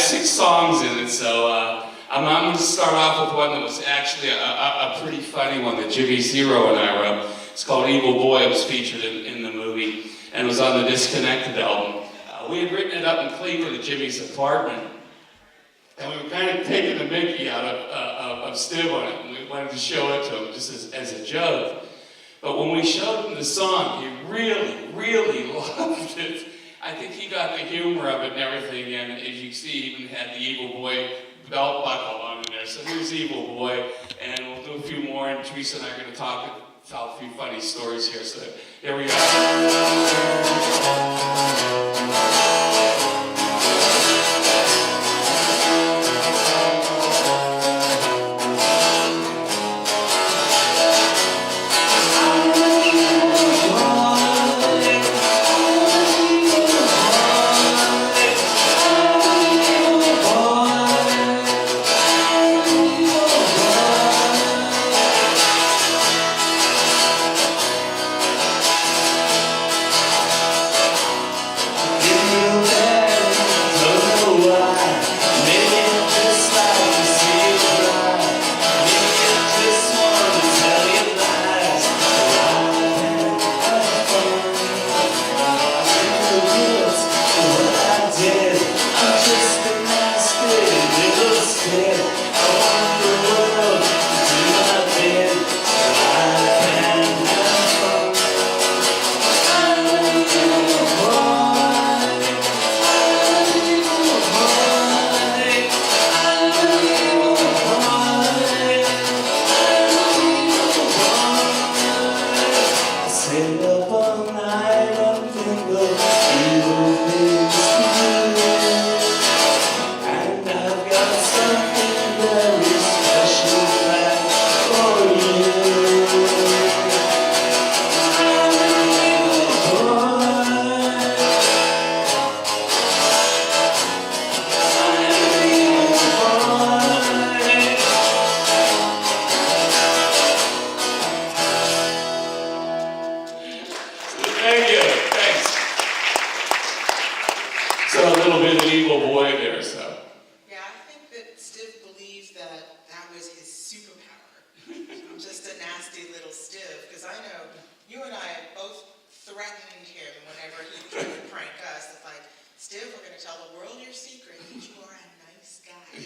6 songs in it, so I'm going to start off with one that was actually a pretty funny one that Jimmy Zero and I wrote. It's called Evil Boy. It was featured in the movie, and it was on the Disconnected album. We had written it up in Cleveland at Jimmy's apartment, and we were kind of taking the mickey out of Steve on it, and we wanted to show it to him just as a joke. But when we showed him the song, he really, really loved it. I think he got the humor of it and everything, and as you see, he even had the Evil Boy belt buckle on in there. So here's Evil Boy, and we'll do a few more, and Theresa and I are going to tell a few funny stories here. So here we go.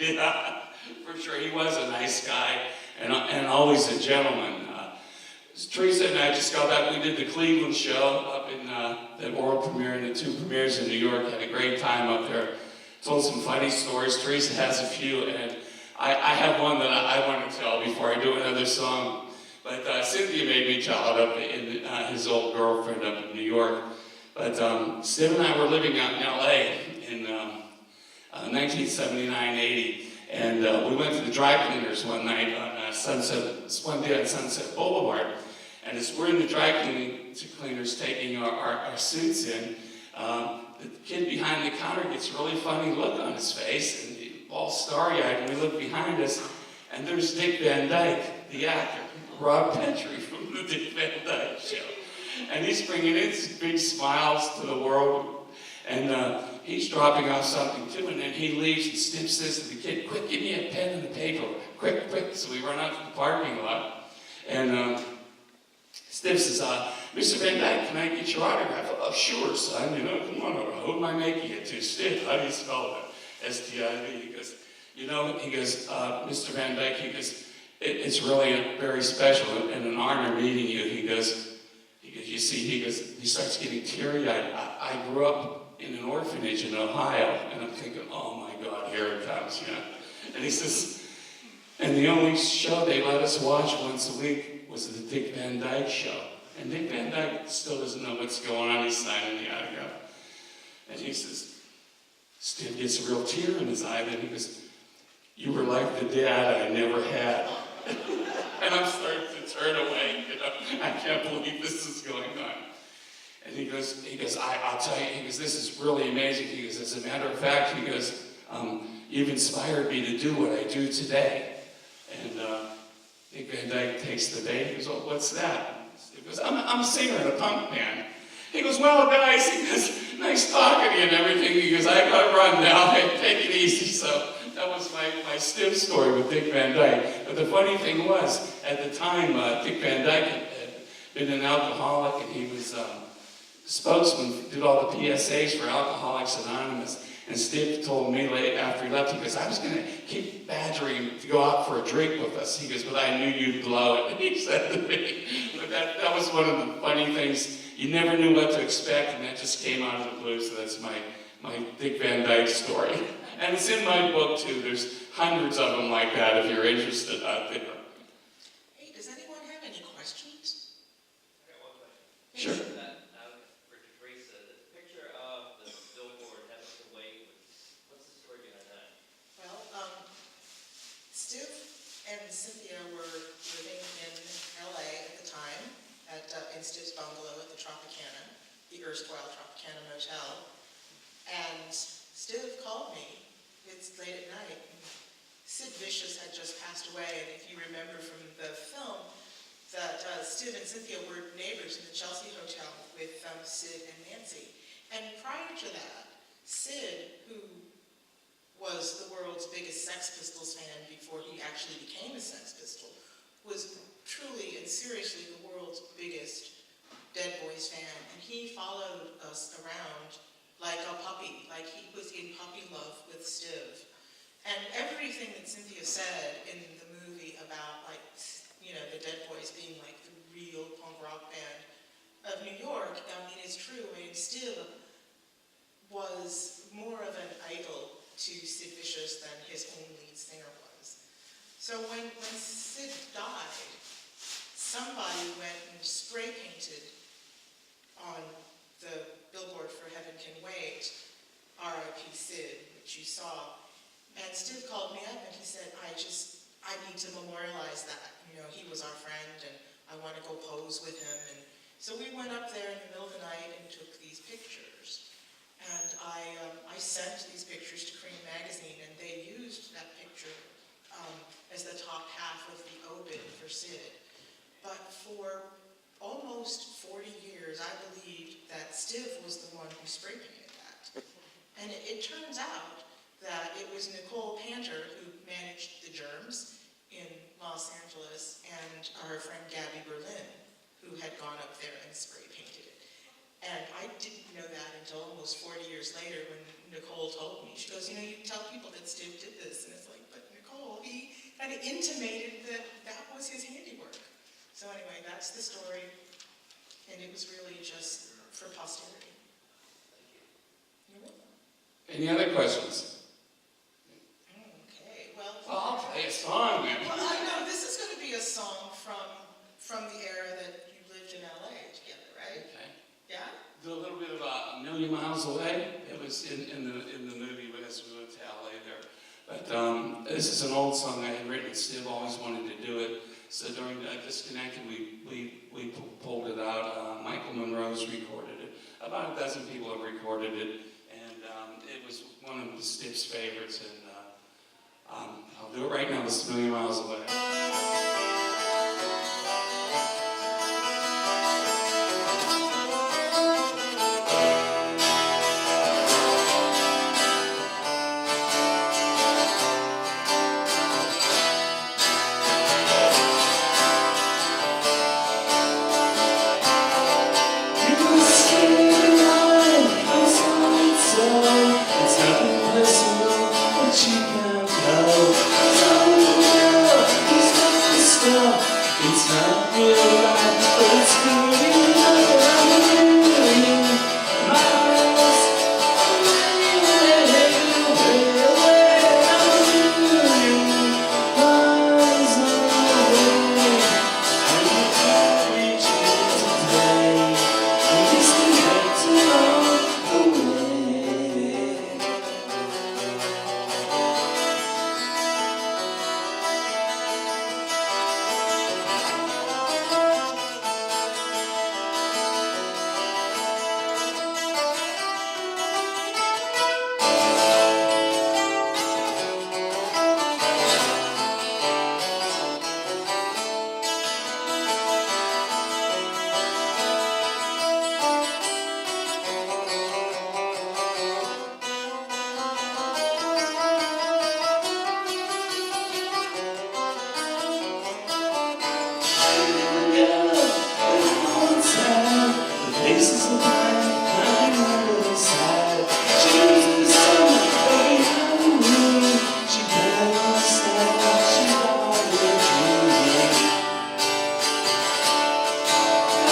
Yeah, for sure. He was a nice guy and always a gentleman. Theresa and I just got back. We did the Cleveland show up in the world premiere and the 2 premieres in New York. Had a great time up there. Told some funny stories. Theresa has a few, and I have one that I want to tell before I do another song. But Cynthia made me tell it up in his old girlfriend up in New York. But Steve and I were living out in L.A. in 1979-80, and we went to the dry cleaners one night on one day on Sunset Boulevard. And as we're in the dry cleaners taking our suits in, the kid behind the counter gets a really funny look on his face, and all starry-eyed, and we look behind us, and there's Dick Van Dyke, the actor, Rob Petrie from the Dick Van Dyke Show. And he's bringing in these big smiles to the world, and he's dropping off something too, and then he leaves, and Steve says to the kid, "Quick, give me a pen and a paper, quick, quick." So we run out to the parking lot, and Steve says, "Mr. Van Dyke, can I get your autograph?" "Oh, sure, son, come on over. Who am I making it to?" "Steve, how do you spell that?" S-T-I-V. He goes, Mr. Van Dyke, he goes, it's really very special and an honor meeting you. He goes, you see, he starts getting teary-eyed. I grew up in an orphanage in Ohio, and I'm thinking, oh my God, here it comes, And he says, and the only show they let us watch once a week was the Dick Van Dyke Show. And Dick Van Dyke still doesn't know what's going on. He's signing the autograph. And he says, Steve gets a real tear in his eye, then he goes, "You were like the dad I never had." And I'm starting to turn away, I can't believe this is going on. And he goes, I'll tell you, he goes, this is really amazing. He goes, as a matter of fact, he goes, you've inspired me to do what I do today. And Dick Van Dyke takes the bait. He goes, "Oh, what's that?" He goes, I'm a singer in a punk band. He goes, well, guys, he goes, nice talking to you and everything. He goes, I got to run now. Take it easy. So that was my stiff story with Dick Van Dyke. But the funny thing was, at the time, Dick Van Dyke had been an alcoholic, and he was spokesman, did all the PSAs for Alcoholics Anonymous. And Steve told me late after he left, he goes, I was going to keep badgering him to go out for a drink with us. He goes, but I knew you'd blow it, he said to me. But that was one of the funny things. You never knew what to expect, and that just came out of the blue. So that's my Dick Van Dyke story. And it's in my book, too. There's hundreds of them like that if you're interested out there. Hey, does anyone have any questions? I got one question. Sure. For Theresa, the picture of the billboard having to wait, what's the story behind that? Well, Stu and Cynthia were living in LA at the time, in Stu's bungalow at the Tropicana, the erstwhile Tropicana Motel. And Stu called me. It's late at night. Sid Vicious had just passed away, and if you remember from the film, that Sid and Cynthia were neighbors in the Chelsea Hotel with Sid and Nancy. And prior to that, Sid, who was the world's biggest Sex Pistols fan before he actually became a Sex Pistol, was truly and seriously the world's biggest Dead Boys fan. And he followed us around like a puppy, like he was in puppy love with Stiv. And everything that Cynthia said in the movie about, like, you know, the Dead Boys being like the real punk rock band of New York, I mean, it's true. I mean, Stiv was more of an idol to Sid Vicious than his own lead singer was. So when Sid died, somebody went and spray painted on the billboard for Heaven Can Wait, R.I.P. Sid, which you saw. And Sid called me up and he said, I need to memorialize that. You know, he was our friend and I want to go pose with him. And so we went up there in the middle of the night and took these pictures. And I sent these pictures to Cream Magazine, and they used that picture as the top half of the obit for Sid. But for almost 40 years, I believed that Stiv was the one who spray painted that. And it turns out that it was Nicole Panter who managed the Germs in Los Angeles, and our friend Gabby Berlin, who had gone up there and spray painted it. And I didn't know that until almost 40 years later when Nicole told me. She goes, you know, you tell people that Stiv did this. And it's like, but Nicole, he kind of intimated that that was his handiwork. So anyway, that's the story. And it was really just for posterity. You're welcome. Any other questions? Okay, well, I'll play a song, man. well, I know this is going to be a song from the era that you lived in LA together, right? Okay. Yeah? Do a little bit of A Million Miles Away. It was in the movie as we went to LA there. But this is an old song I had written. Steve always wanted to do it. So during Disconnected, we pulled it out. Michael Monroe's recorded it. About a dozen people have recorded it, and it was one of Steve's favorites. And I'll do it right now. This is A Million Miles Away. It's faces of mine, hiding under the side. She was in the summer, every Halloween. She died on the side, she died with dreaming.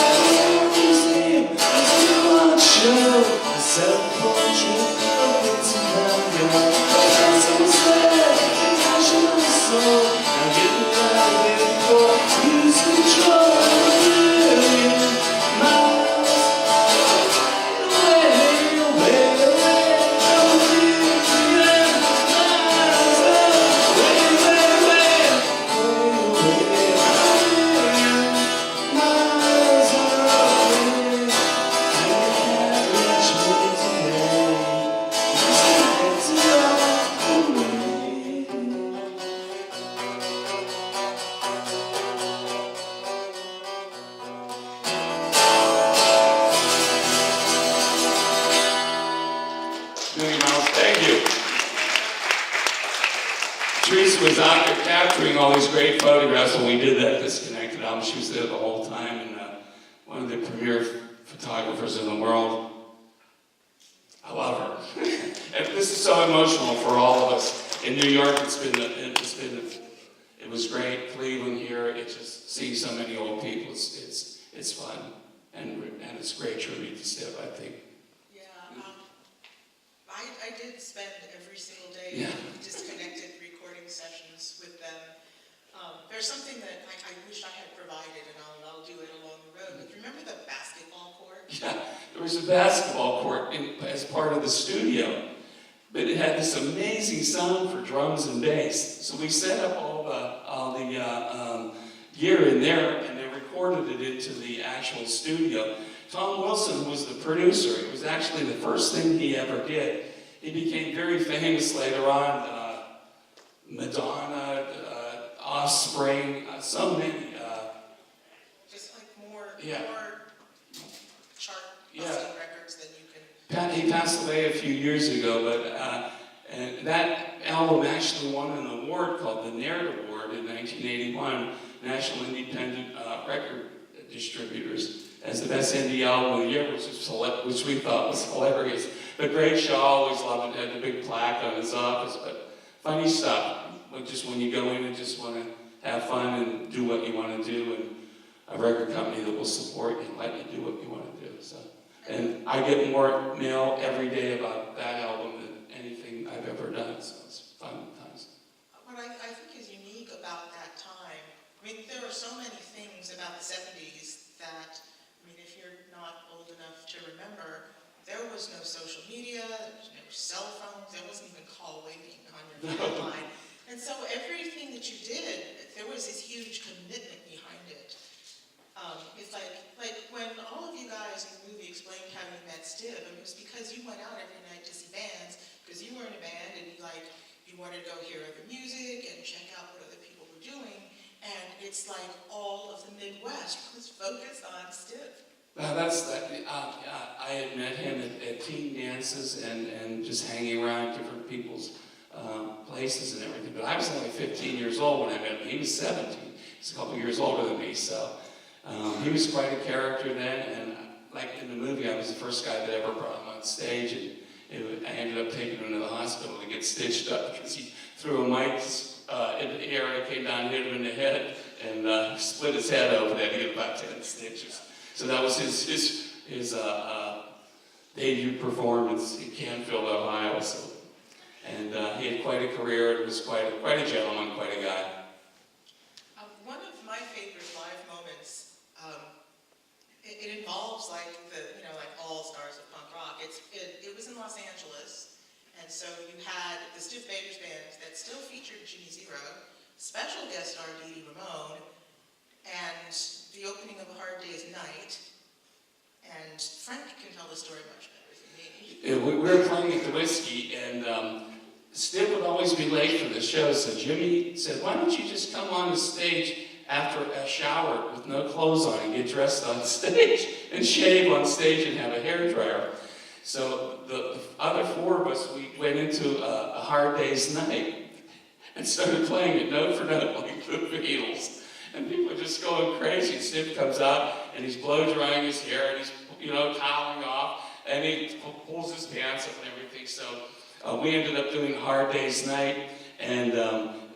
At the art museum, there's a new art show. A self-portrait of Vincent Van Gogh. The person was there, the passion of the soul. Now get me out of here before I lose control. A million miles away, away, away. A million miles away, away, away. Away, away. A million miles away. You can't reach me today. It's a long way. Million miles, thank you. Theresa was out there capturing all these great photographs when we did that Disconnected album. She was there the whole time, and one of the premier photographers in the world. I love her. And this is so emotional for all of us. In New York, it was great. Cleveland here, it just seeing so many old people. It's fun, and it's a great tribute to Steve, I think. Yeah, I did spend every single day Yeah. Disconnected recording sessions with them. There's something that I wish I had provided, and I'll do it along the road. But remember the basketball court? Yeah, there was a basketball court as part of the studio, but it had this amazing sound for drums and bass. So we set up all the gear in there, and they recorded it into the actual studio. Tom Wilson, who was the producer, it was actually the first thing he ever did. He became very famous later on. Madonna, Offspring, so many. Just like more Yeah. chart Yeah. busting records than you can. He passed away a few years ago, but and that album actually won an award called the Narrative Award in 1981, National Independent Record Distributors, as the best indie album of the year, which we thought was hilarious. But Greg Shaw always loved it, had the big plaque on his office, but funny stuff. Just when you go in and just want to have fun and do what you want to do, and a record company that will support you and let you do what you want to do. So, and I get more mail every day about that album than anything I've ever done. So it's fun times. What I think is unique about that time, I mean, there are so many things about the 70s that, I mean, if you're not old enough to remember, there was no social media, there was no cell phones, there wasn't even call waiting on your phone line. And so everything that you did, there was this huge commitment behind it. It's like when all of you guys in the movie explained how you met Stiv, it was because you went out every night to see bands, because you were in a band and you wanted to go hear other music and check out what other people were doing. And it's like all of the Midwest was focused on Stiv. I had met him at teen dances and just hanging around different people's places and everything. But I was only 15 years old when I met him. He was 17. He's a couple years older than me, so he was quite a character then. And like in the movie, I was the first guy that ever brought him on stage, and I ended up taking him to the hospital to get stitched up because he threw a mic in the air. It came down, hit him in the head, and split his head open. Had to get about 10 stitches. So that was his debut performance in Canfield, Ohio. So, and he had quite a career. It was quite a gentleman, quite a guy. One of my favorite live moments, it involves like all stars of punk rock. It was in Los Angeles, and so you had the Stiff Bader's Band that still featured Jimmy Zero, special guest star Dee Dee Ramone, and the opening of A Hard Day's Night. And Frank can tell the story much better than me. We were playing at the Whiskey, and Stiv would always be late for the show, so Jimmy said, why don't you just come on the stage after a shower with no clothes on and get dressed on stage and shave on stage and have a hairdryer. So the other four of us, we went into A Hard Day's Night and started playing it note for note like the Beatles. And people are just going crazy. Stiv comes out and he's blow drying his hair, and he's, toweling off, and he pulls his pants up and everything. So we ended up doing Hard Day's Night, and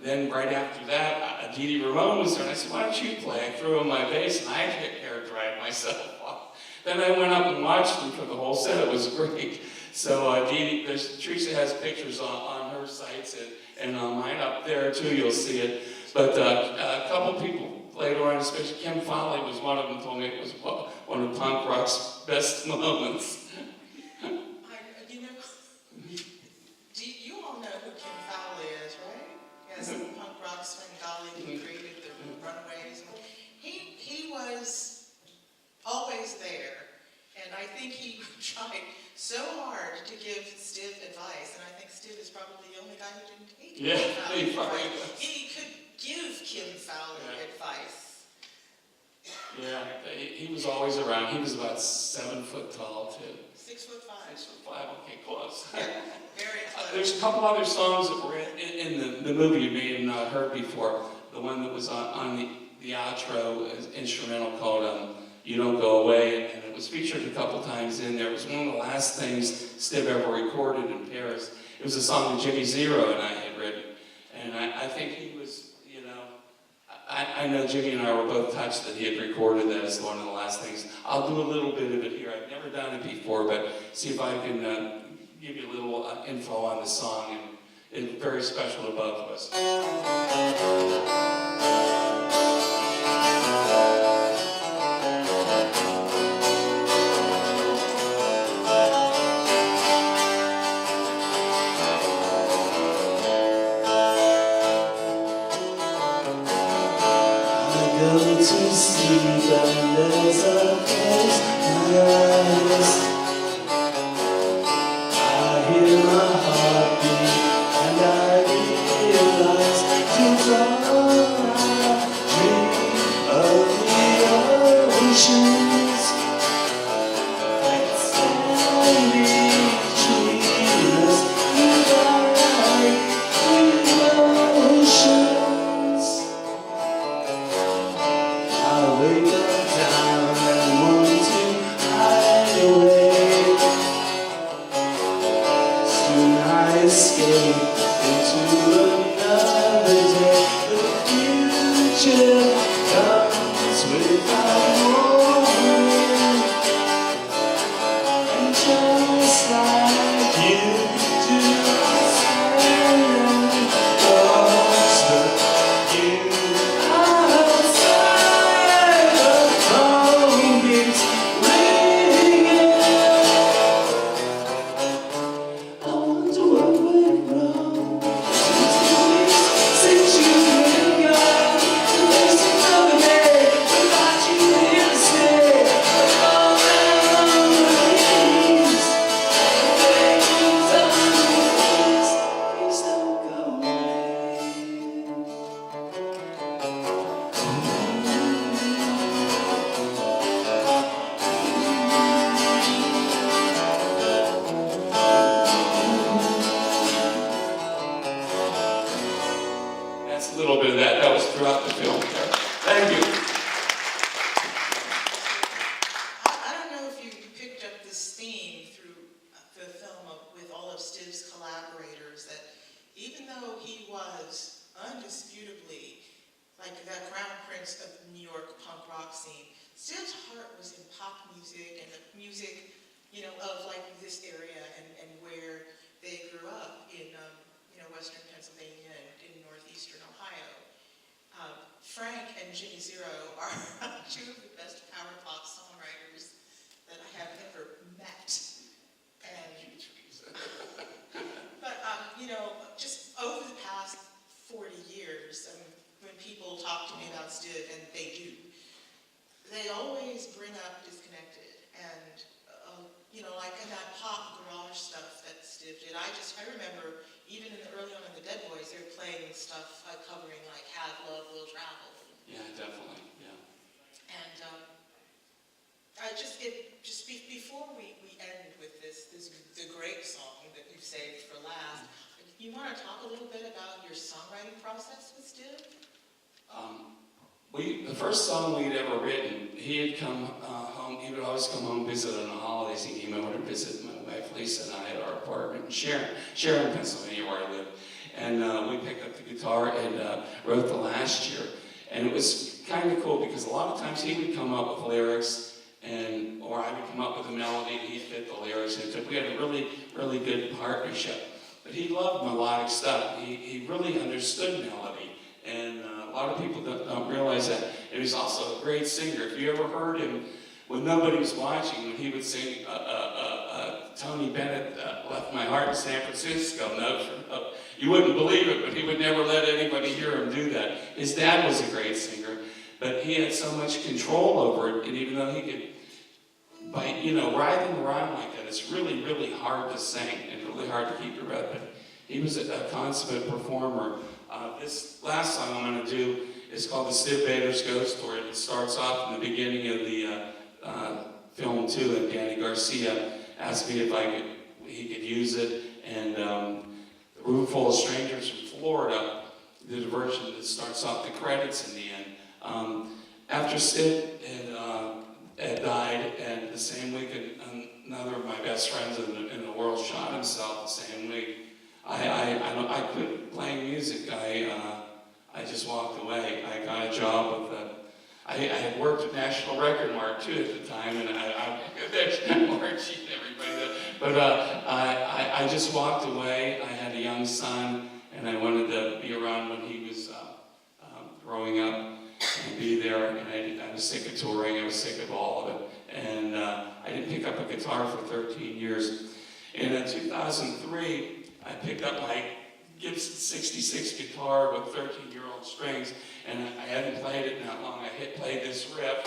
then right after that, Dee Dee Ramone was there, and I said, why don't you play? I threw in my bass, and I hair dried myself off. Then I went up and watched him for the whole set. It was great. So Theresa has pictures on her sites and on mine up there too. You'll see it. But a couple people played around, especially Kim Fowley was one of them. Told me it was one of punk rock's best moments. You all know who Kim Fowley is, right? Yes, punk rock Svengali who created the Runaways. He was always there, and I think he tried so hard to give Stiv advice, and I think Stiv is probably the only guy who didn't hate Kim Fowley. He probably was. He could give Kim Fowley advice. Yeah, he was always around. He was about 7 foot tall, too. 6'5". 6'5", okay, close. Yeah, very close. There's a couple other songs that were in the movie you may have not heard before. The one that was on the outro instrumental called You Don't Go Away, and it was featured a couple times in there. It was one of the last things Stiv ever recorded in Paris. It was a song that Jimmy Zero and I had written. And I think he was, I know Jimmy and I were both touched that he had recorded that as one of the last things. I'll do a little bit of it here. I've never done it before, but see if I can give you a little info on the song. And it's very special to both of us. To sleep and there's a place nice. I hear my heartbeat and I realize tomorrow I dream of the oceans that stand between us like emotions. I wake up down and want to hide away. Soon I escape into another day. The future comes without warning, and just like you do, silent lost the you. A little bit of that. That was throughout the film. Thank you. I don't know if you picked up this theme through the film with all of Stiv's collaborators, that even though he was undisputably like the crown prince of the New York punk rock scene, Stiv's heart was in pop music and the music, of like this area and where they grew up in, Western Pennsylvania and in northeastern Ohio. Frank and Jimmy Zero are two of the best power pop songwriters that I have ever met. And, but, just over the past 40 years, when people talk to me about Stiv, and they do, they always bring up Disconnected and, like in that pop garage stuff that Stiv did. I remember even early on in the Dead Boys, they're playing stuff covering like Have Love Will Travel. Yeah, definitely, yeah. And before we end with the great song that you've saved for last, you want to talk a little bit about your songwriting process with Stiv? The first song we'd ever written, he had come he would always come home and visit on the holidays. He came over to visit my wife Lisa and I at our apartment in Sharon, Pennsylvania, where I live. And we picked up the guitar and wrote the last year. And it was kind of cool because a lot of times he would come up with lyrics, or I would come up with a melody and he'd fit the lyrics into it. We had a really, really good partnership. But he loved melodic stuff. He really understood melody. And a lot of people don't realize that. And he was also a great singer. If you ever heard him when nobody was watching, when he would sing Tony Bennett, Left My Heart in San Francisco, note for note, you wouldn't believe it, but he would never let anybody hear him do that. His dad was a great singer, but he had so much control over it, and even though he could, by writhing around like that, it's really, really hard to sing and really hard to keep your breath. But he was a consummate performer. This last song I'm going to do is called The Sid Vader's Ghost Story. It starts off in the beginning of the film too, and Danny Garcia asked me if he could use it, and The Room Full of Strangers from Florida did a version that starts off the credits in the end. After Sid had died, and the same week another of my best friends in the world shot himself the same week, I quit playing music. I just walked away. I got a job with I had worked at National Record Mart too at the time, and I more cheap than everybody did. But I just walked away. I had a young son, and I wanted to be around when he was growing up and be there. And I was sick of touring. I was sick of all of it, and I didn't pick up a guitar for 13 years. In 2003, I picked up my Gibson 66 guitar with 13-year-old strings, and I hadn't played it that long. I played this riff.